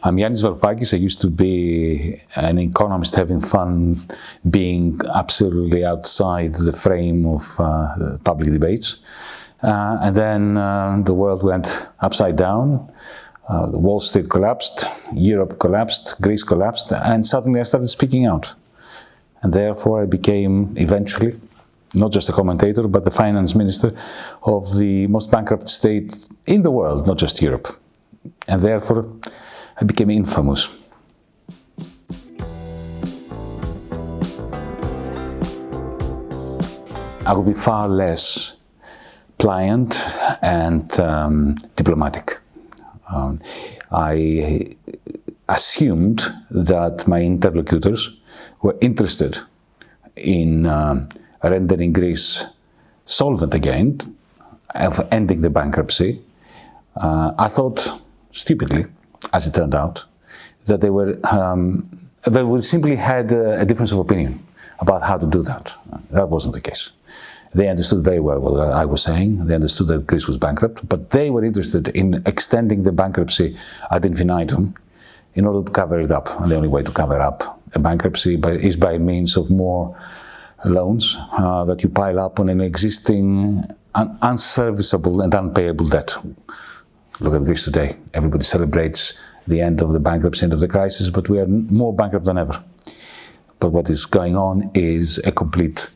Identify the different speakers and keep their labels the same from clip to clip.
Speaker 1: I'm Yanis Varoufakis. I used to be an economist having fun being absolutely outside the frame of public debates. And then the world went upside down. Wall Street collapsed, Europe collapsed, Greece collapsed, and suddenly I started speaking out. And therefore I became eventually not just a commentator, but the finance minister of the most bankrupt state in the world, not just Europe. And therefore I became infamous. I would be far less pliant and diplomatic. I assumed that my interlocutors were interested in rendering Greece solvent again, of ending the bankruptcy. I thought, stupidly, as it turned out, that they would simply had a difference of opinion about how to do that. That wasn't the case. They understood very well what I was saying. They understood that Greece was bankrupt, but they were interested in extending the bankruptcy ad infinitum in order to cover it up. And the only way to cover up a bankruptcy is by means of more loans that you pile up on an existing unserviceable and unpayable debt. Look at Greece today. Everybody celebrates the end of the bankruptcy, end of the crisis, but we are more bankrupt than ever. But what is going on is a complete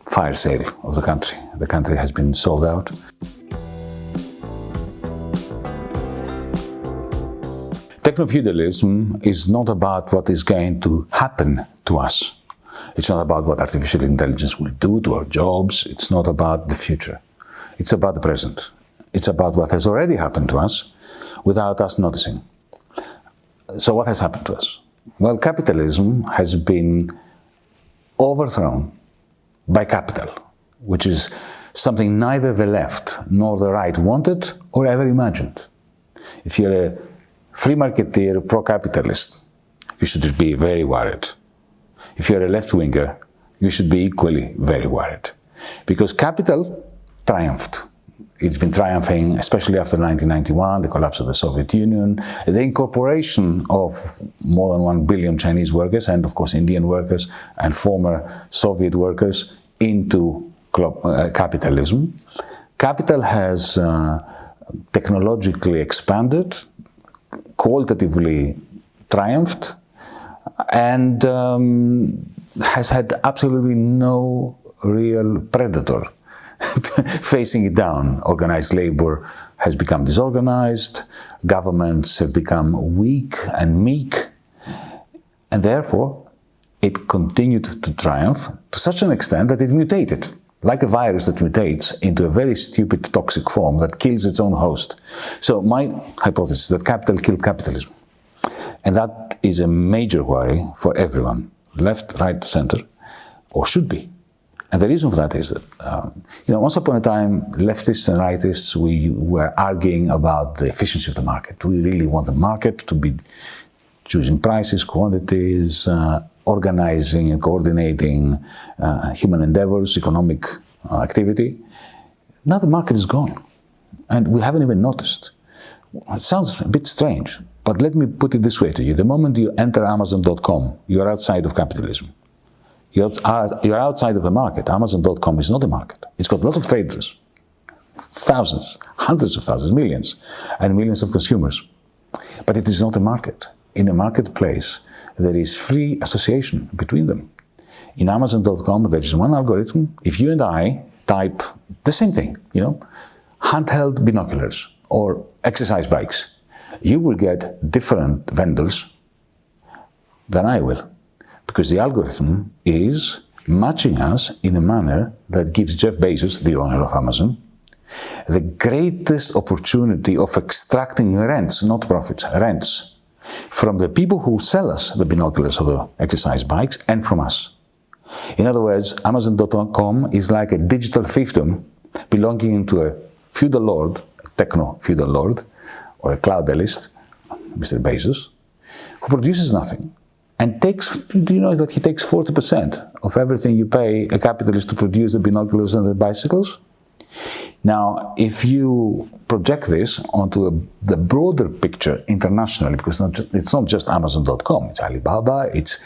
Speaker 1: fire sale of the country. The country has been sold out. Techno-feudalism is not about what is going to happen to us. It's not about what artificial intelligence will do to our jobs. It's not about the future. It's about the present. It's about what has already happened to us without us noticing. So what has happened to us? Well, capitalism has been overthrown by capital, which is something neither the left nor the right wanted or ever imagined. If you're a free marketeer, pro-capitalist, you should be very worried. If you're a left-winger, you should be equally very worried. Because capital triumphed. It's been triumphing, especially after 1991, the collapse of the Soviet Union, the incorporation of more than 1 billion Chinese workers, and of course Indian workers and former Soviet workers into capitalism. Capital has technologically expanded, qualitatively triumphed, and has had absolutely no real predator facing it down. Organized labor has become disorganized, governments have become weak and meek, and therefore it continued to triumph to such an extent that it mutated, like a virus that mutates into a very stupid toxic form that kills its own host. So my hypothesis is that capital killed capitalism. And that is a major worry for everyone, left, right, center, or should be. And the reason for that is that, once upon a time, leftists and rightists, we were arguing about the efficiency of the market. We really want the market to be choosing prices, quantities, organizing and coordinating human endeavors, economic activity. Now the market is gone, and we haven't even noticed. It sounds a bit strange, but let me put it this way to you. The moment you enter Amazon.com, you're outside of capitalism. You're outside of the market. Amazon.com is not a market. It's got lots of traders, thousands, hundreds of thousands, millions, and millions of consumers. But it is not a market. In a marketplace, there is free association between them. In Amazon.com, there is one algorithm. If you and I type the same thing, handheld binoculars or exercise bikes, you will get different vendors than I will. Because the algorithm is matching us in a manner that gives Jeff Bezos, the owner of Amazon, the greatest opportunity of extracting rents, not profits, rents, from the people who sell us the binoculars or the exercise bikes and from us. In other words, Amazon.com is like a digital fiefdom belonging to a feudal lord, a techno-feudal lord, or a cloud-elist, Mr. Bezos, who produces nothing. And do you know that he takes 40% of everything you pay a capitalist to produce the binoculars and the bicycles? Now, if you project this onto the broader picture internationally, because it's not just Amazon.com, it's Alibaba, it's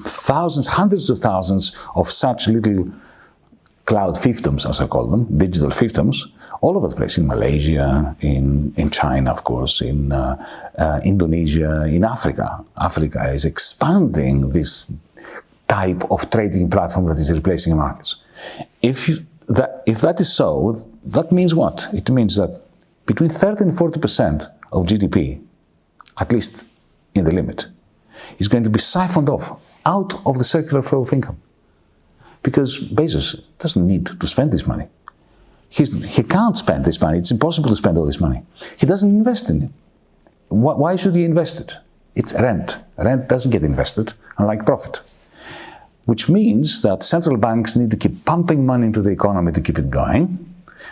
Speaker 1: thousands, hundreds of thousands of such little cloud fiefdoms, as I call them, digital fiefdoms, all over the place, in Malaysia, in China, of course, in Indonesia, in Africa. Africa is expanding this type of trading platform that is replacing markets. If that is so, that means what? It means that between 30 and 40% of GDP, at least in the limit, is going to be siphoned off out of the circular flow of income. Because Bezos doesn't need to spend this money. He can't spend this money. It's impossible to spend all this money. He doesn't invest in it. Why should he invest it? It's rent. Rent doesn't get invested, unlike profit. Which means that central banks need to keep pumping money into the economy to keep it going.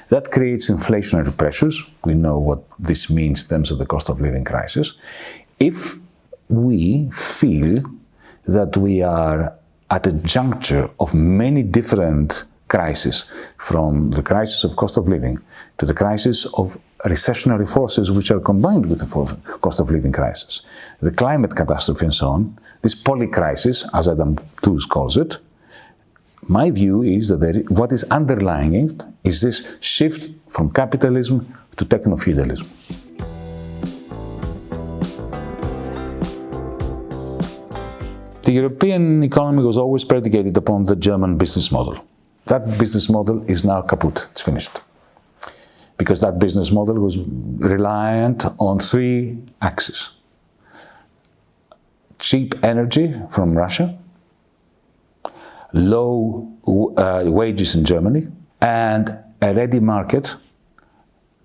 Speaker 1: That creates inflationary pressures. We know what this means in terms of the cost of living crisis. If we feel that we are at a juncture of many different crises, from the crisis of cost of living to the crisis of recessionary forces which are combined with the cost of living crisis, the climate catastrophe and so on, this polycrisis, as Adam Tooze calls it, my view is that what is underlying it is this shift from capitalism to techno-feudalism. The European economy was always predicated upon the German business model. That business model is now kaput, it's finished. Because that business model was reliant on three axes. Cheap energy from Russia, low wages in Germany, and a ready market,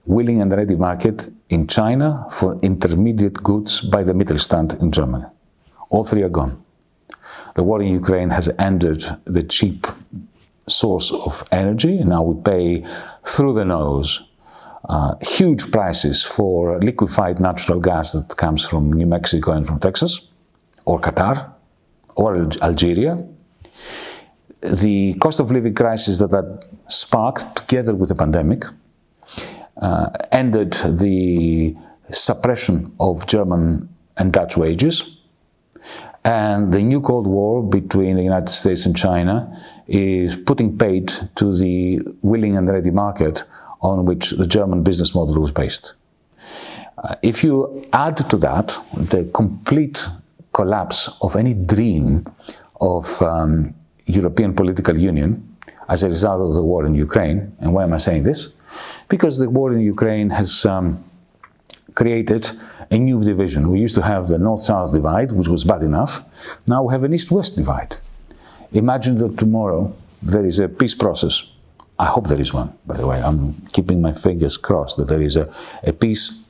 Speaker 1: willing and ready market in China for intermediate goods by the Mittelstand in Germany. All three are gone. The war in Ukraine has ended the cheap source of energy, and now we pay through the nose huge prices for liquefied natural gas that comes from New Mexico and from Texas, or Qatar, or Algeria. The cost of living crisis that sparked, together with the pandemic, ended the suppression of German and Dutch wages. And the new Cold War between the United States and China is putting paid to the willing and ready market on which the German business model was based. If you add to that the complete collapse of any dream of European political union as a result of the war in Ukraine, and why am I saying this? Because the war in Ukraine has created a new division. We used to have the North-South divide, which was bad enough. Now we have an East-West divide. Imagine that tomorrow there is a peace process. I hope there is one, by the way. I'm keeping my fingers crossed that there is a peace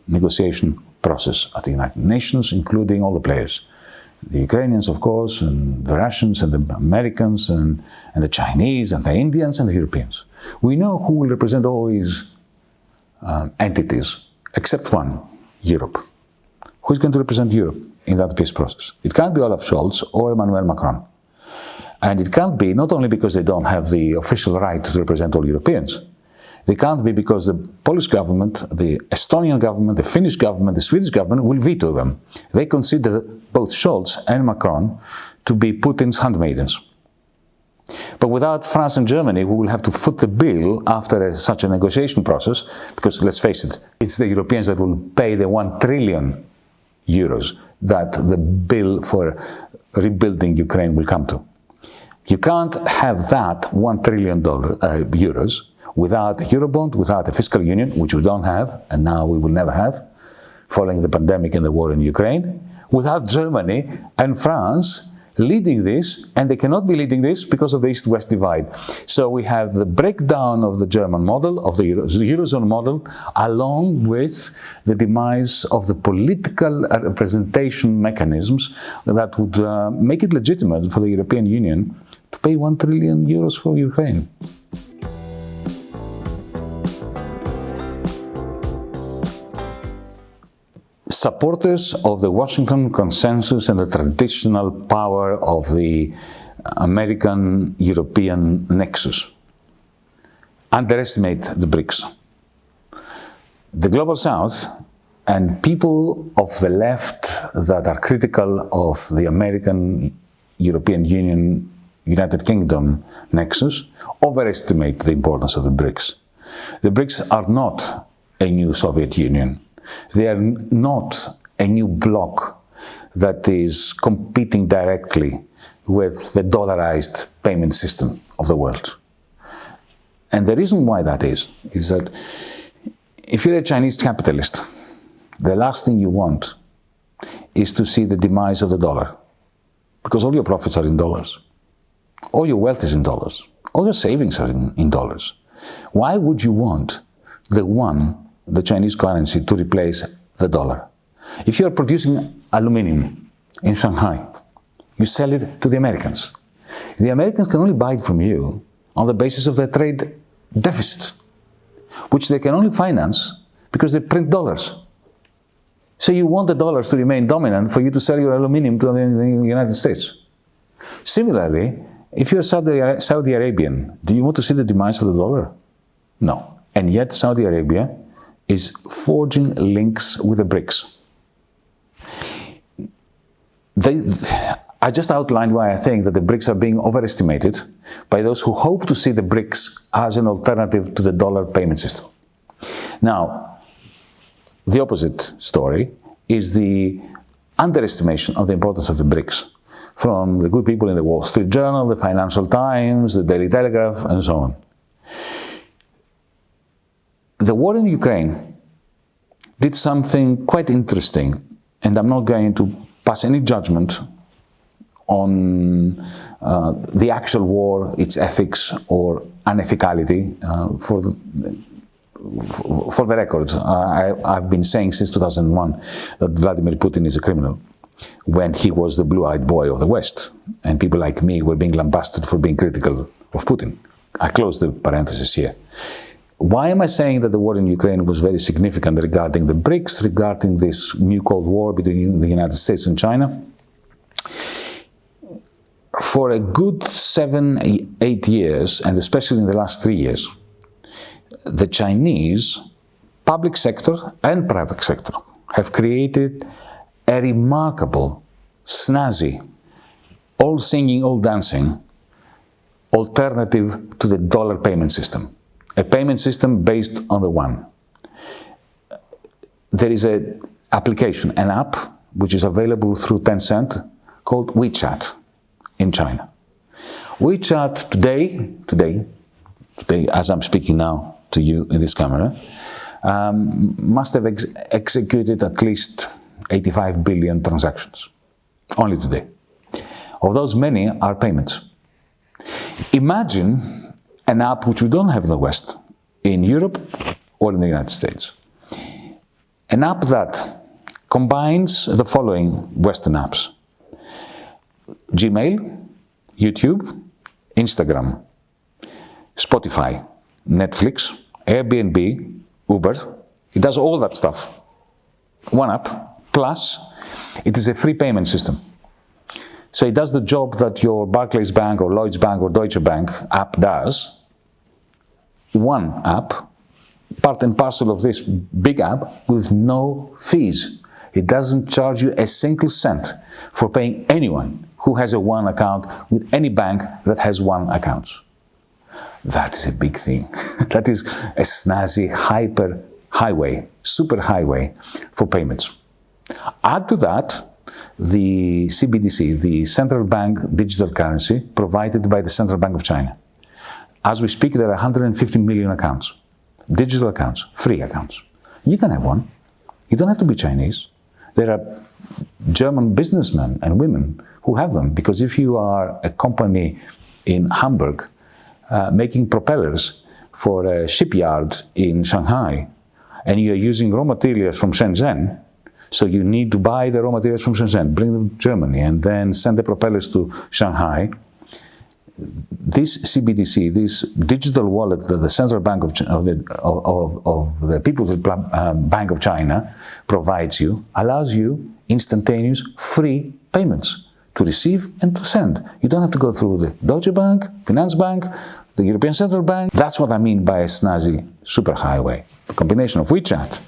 Speaker 1: negotiation process at the United Nations, including all the players. The Ukrainians, of course, and the Russians, and the Americans, and the Chinese, and the Indians, and the Europeans. We know who will represent all these entities, except one, Europe. Who's going to represent Europe in that peace process? It can't be Olaf Scholz or Emmanuel Macron. And it can't be, not only because they don't have the official right to represent all Europeans, they can't be because the Polish government, the Estonian government, the Finnish government, the Swedish government will veto them. They consider both Scholz and Macron to be Putin's handmaidens. But without France and Germany, we will have to foot the bill after such a negotiation process, because let's face it, it's the Europeans that will pay the 1 trillion euros that the bill for rebuilding Ukraine will come to. You can't have that $1 trillion euros without a Eurobond, without a fiscal union, which we don't have, and now we will never have, following the pandemic and the war in Ukraine, without Germany and France leading this, and they cannot be leading this because of the East-West divide. So we have the breakdown of the German model, of the Eurozone model, along with the demise of the political representation mechanisms that would make it legitimate for the European Union to pay 1 trillion euros for Ukraine. Supporters of the Washington Consensus and the traditional power of the American-European nexus underestimate the BRICS. The Global South and people of the left that are critical of the American, European Union, United Kingdom nexus overestimate the importance of the BRICS. The BRICS are not a new Soviet Union. They are not a new bloc that is competing directly with the dollarized payment system of the world. And the reason why that is that if you're a Chinese capitalist, the last thing you want is to see the demise of the dollar, because all your profits are in dollars. All your wealth is in dollars. All your savings are in dollars. Why would you want the Chinese currency, to replace the dollar? If you're producing aluminum in Shanghai, you sell it to the Americans. The Americans can only buy it from you on the basis of their trade deficit, which they can only finance because they print dollars. So you want the dollars to remain dominant for you to sell your aluminum to the United States. Similarly, if you're Saudi Arabian, do you want to see the demise of the dollar? No. And yet Saudi Arabia is forging links with the BRICS. I just outlined why I think that the BRICS are being overestimated by those who hope to see the BRICS as an alternative to the dollar payment system. Now, the opposite story is the underestimation of the importance of the BRICS from the good people in the Wall Street Journal, the Financial Times, the Daily Telegraph, and so on. The war in Ukraine did something quite interesting, and I'm not going to pass any judgment on the actual war, its ethics or unethicality. For the record, I've been saying since 2001 that Vladimir Putin is a criminal, when he was the blue-eyed boy of the West, and people like me were being lambasted for being critical of Putin. I close the parenthesis here. Why am I saying that the war in Ukraine was very significant regarding the BRICS, regarding this new Cold War between the United States and China? For a good 7-8 years, and especially in the last 3 years, the Chinese public sector and private sector have created a remarkable, snazzy, all singing, all dancing alternative to the dollar payment system. A payment system based on the yuan. There is an application, an app, which is available through Tencent called WeChat in China. WeChat today, as I'm speaking now to you in this camera, must have executed at least 85 billion transactions, only today. Of those, many are payments. Imagine an app which we don't have in the West, in Europe or in the United States. An app that combines the following Western apps: Gmail, YouTube, Instagram, Spotify, Netflix, Airbnb, Uber. It does all that stuff. One app, plus it is a free payment system. So it does the job that your Barclays Bank or Lloyds Bank or Deutsche Bank app does. One app, part and parcel of this big app, with no fees. It doesn't charge you a single cent for paying anyone who has a one account with any bank that has one account. That is a big thing. That is a snazzy super highway for payments. Add to that the CBDC, the central bank digital currency provided by the Central Bank of China. As we speak, there are 150 million accounts, digital accounts, free accounts. You can have one. You don't have to be Chinese. There are German businessmen and women who have them, because if you are a company in Hamburg making propellers for a shipyard in Shanghai, and you're using raw materials from Shenzhen, so you need to buy the raw materials from Shenzhen, bring them to Germany, and then send the propellers to Shanghai. This CBDC, this digital wallet that the Central Bank of the People's Bank of China provides you, allows you instantaneous free payments to receive and to send. You don't have to go through the Deutsche Bank, Finanzbank, the European Central Bank. That's what I mean by a snazzy superhighway. The combination of WeChat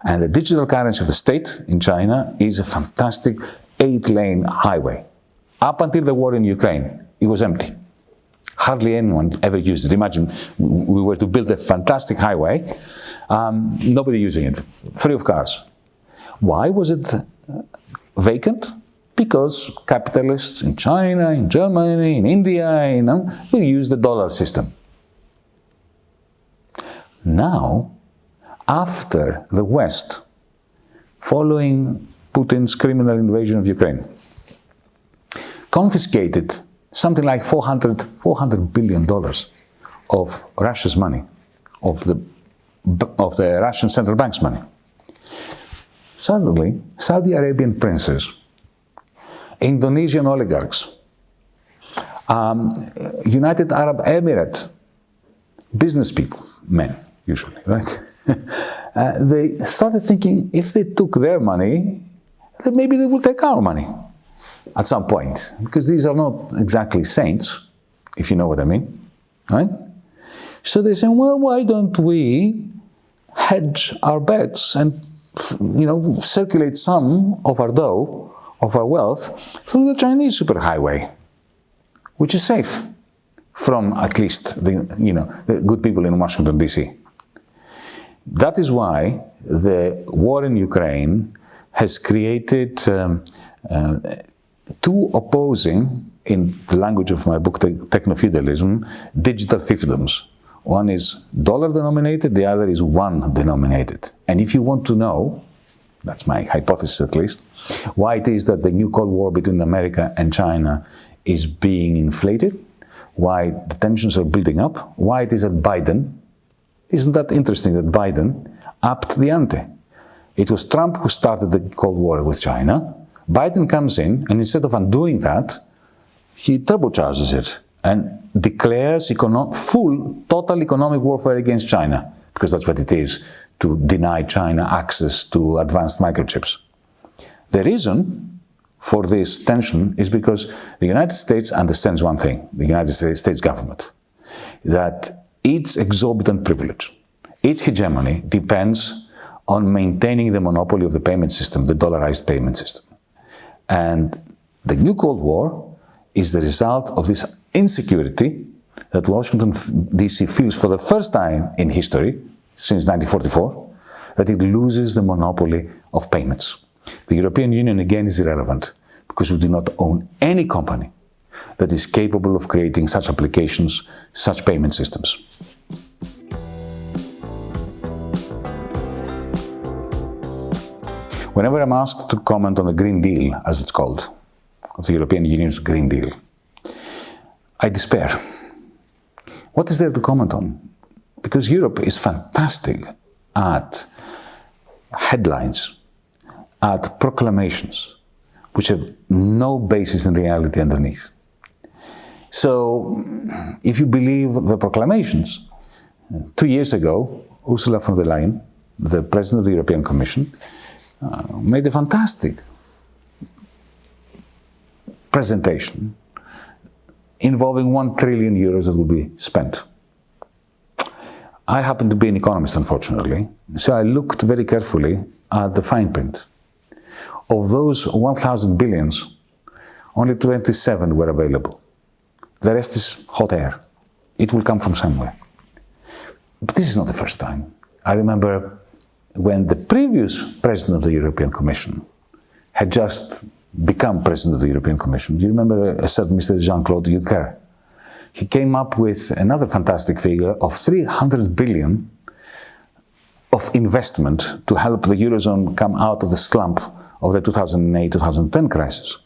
Speaker 1: and the digital currency of the state in China is a fantastic 8-lane highway. Up until the war in Ukraine, it was empty. Hardly anyone ever used it. Imagine we were to build a fantastic highway, nobody using it, free of cars. Why was it vacant? Because capitalists in China, in Germany, in India, they use the dollar system. Now, after the West, following Putin's criminal invasion of Ukraine, confiscated something like $400 billion of Russia's money, of the Russian central bank's money. Suddenly, Saudi Arabian princes, Indonesian oligarchs, United Arab Emirates, business people, men usually, right? They started thinking if they took their money, then maybe they will take our money at some point, because these are not exactly saints, if you know what I mean, right? So they say, well, why don't we hedge our bets and, circulate some of our dough, of our wealth, through the Chinese superhighway, which is safe from at least the good people in Washington, D.C. That is why the war in Ukraine has created two opposing, in the language of my book, Techno-feudalism, digital fiefdoms. One is dollar-denominated, the other is yuan-denominated. And if you want to know, that's my hypothesis at least, why it is that the new Cold War between America and China is being inflated, why the tensions are building up, why it is that Biden, isn't that interesting that Biden upped the ante? It was Trump who started the Cold War with China. Biden comes in, and instead of undoing that, he turbocharges it and declares total economic warfare against China, because that's what it is, to deny China access to advanced microchips. The reason for this tension is because the United States understands one thing, the United States government, that its exorbitant privilege, its hegemony depends on maintaining the monopoly of the payment system, the dollarized payment system. And the new Cold War is the result of this insecurity that Washington, D.C. feels for the first time in history, since 1944, that it loses the monopoly of payments. The European Union, again, is irrelevant because we do not own any company that is capable of creating such applications, such payment systems. Whenever I'm asked to comment on the Green Deal, as it's called, of the European Union's Green Deal, I despair. What is there to comment on? Because Europe is fantastic at headlines, at proclamations, which have no basis in reality underneath. So, if you believe the proclamations, 2 years ago, Ursula von der Leyen, the President of the European Commission, made a fantastic presentation involving 1 trillion euros that will be spent. I happen to be an economist, unfortunately, so I looked very carefully at the fine print. Of those 1,000 billions, only 27 were available. The rest is hot air. It will come from somewhere. But this is not the first time. I remember when the previous President of the European Commission had just become President of the European Commission. Do you remember a certain Mr. Jean-Claude Juncker? He came up with another fantastic figure of 300 billion of investment to help the Eurozone come out of the slump of the 2008-2010 crisis.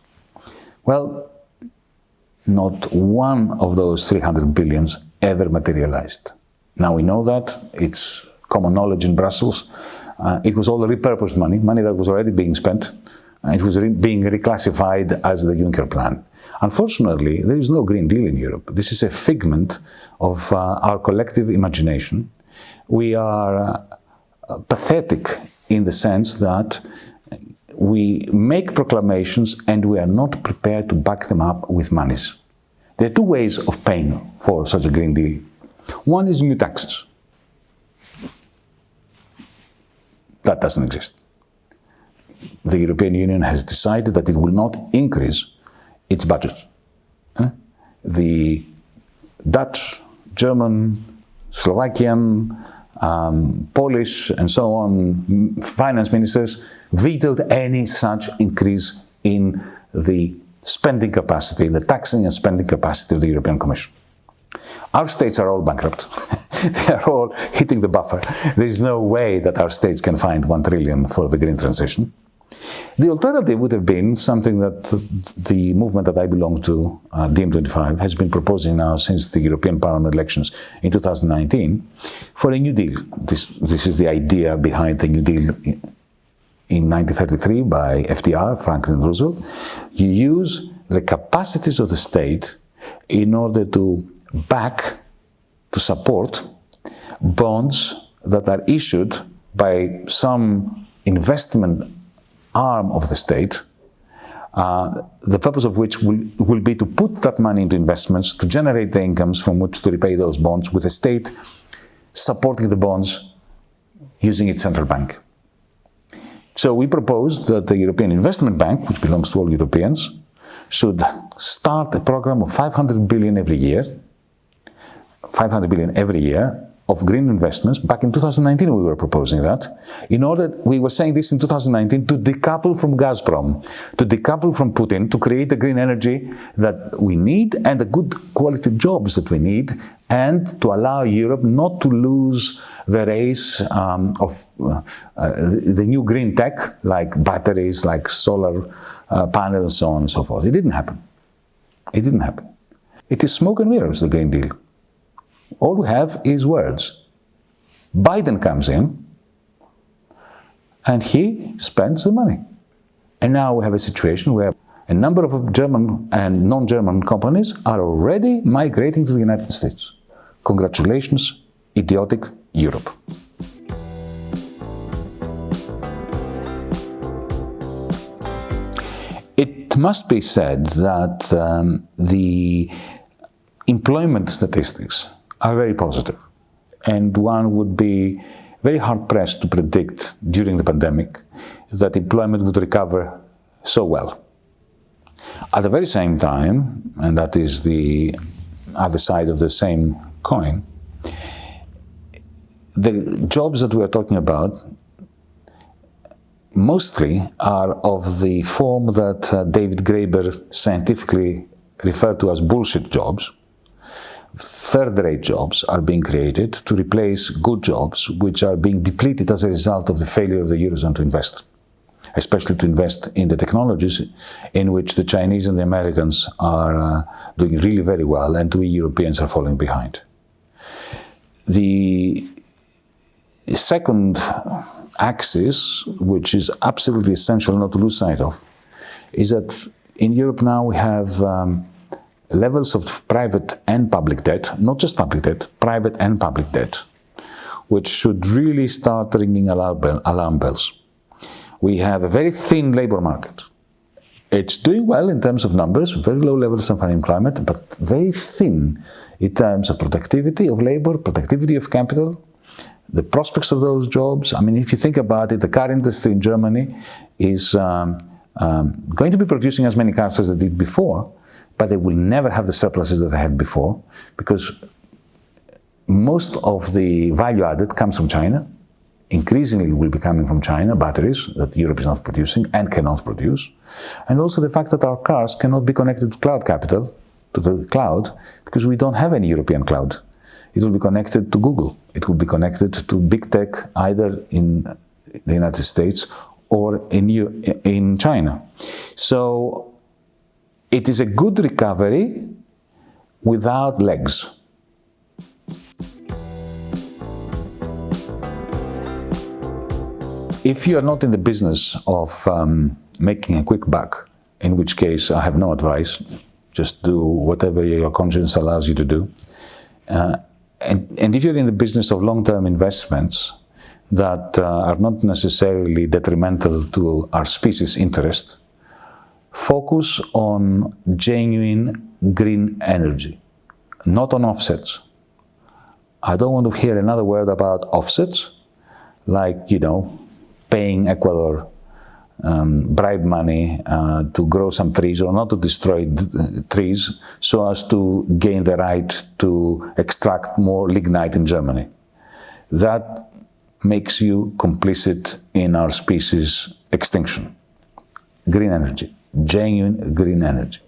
Speaker 1: Well, not one of those 300 billions ever materialized. Now we know that, it's common knowledge in Brussels. It was all repurposed money that was already being spent. It was being reclassified as the Juncker plan. Unfortunately, there is no Green Deal in Europe. This is a figment of our collective imagination. We are pathetic in the sense that we make proclamations and we are not prepared to back them up with monies. There are two ways of paying for such a Green Deal One is new taxes. That doesn't exist. The European Union has decided that it will not increase its budget. The Dutch, German, Slovakian, Polish, and so on, finance ministers vetoed any such increase in the spending capacity, the taxing and spending capacity of the European Commission. Our states are all bankrupt. They are all hitting the buffer. There is no way that our states can find 1 trillion for the green transition. The alternative would have been something that the movement that I belong to, DiEM25, has been proposing now since the European Parliament elections in 2019 for a New Deal. This is the idea behind the New Deal in 1933 by FDR, Franklin Roosevelt. You use the capacities of the state in order to to support bonds that are issued by some investment arm of the state, the purpose of which will be to put that money into investments, to generate the incomes from which to repay those bonds, with the state supporting the bonds using its central bank. So we proposed that the European Investment Bank, which belongs to all Europeans, should start a program of 500 billion every year, 500 billion every year of green investments. Back in 2019 we were proposing that. We were saying this in 2019 to decouple from Gazprom, to decouple from Putin, to create the green energy that we need and the good quality jobs that we need, and to allow Europe not to lose the race of the new green tech, like batteries, like solar panels, and so on and so forth. It didn't happen. It didn't happen. It is smoke and mirrors, the Green Deal. All we have is words. Biden comes in and he spends the money. And now we have a situation where a number of German and non-German companies are already migrating to the United States. Congratulations, idiotic Europe. It must be said that the employment statistics are very positive, and one would be very hard-pressed to predict during the pandemic that employment would recover so well. At the very same time, and that is the other side of the same coin, the jobs that we are talking about mostly are of the form that David Graeber scientifically referred to as bullshit jobs. Third-rate jobs are being created to replace good jobs which are being depleted as a result of the failure of the Eurozone to invest, especially to invest in the technologies in which the Chinese and the Americans are doing really very well, and we Europeans are falling behind. The second axis, which is absolutely essential not to lose sight of, is that in Europe now we have levels of private and public debt, not just public debt, private and public debt, which should really start ringing alarm bells. We have a very thin labor market. It's doing well in terms of numbers, very low levels of unemployment, but very thin in terms of productivity of labor, productivity of capital, the prospects of those jobs. I mean, if you think about it, the car industry in Germany is going to be producing as many cars as they did before, but they will never have the surpluses that they had before, because most of the value added comes from China. Increasingly will be coming from China, batteries that Europe is not producing and cannot produce. And also the fact that our cars cannot be connected to cloud capital, to the cloud, because we don't have any European cloud. It will be connected to Google. It will be connected to big tech, either in the United States or in China. So it is a good recovery without legs. If you are not in the business of making a quick buck, in which case I have no advice, just do whatever your conscience allows you to do. And if you're in the business of long-term investments that are not necessarily detrimental to our species' interest, focus on genuine green energy, not on offsets, I don't want to hear another word about offsets, like, paying Ecuador bribe money to grow some trees or not to destroy trees so as to gain the right to extract more lignite in Germany. That makes you complicit in our species' extinction. Green energy, genuine green energy.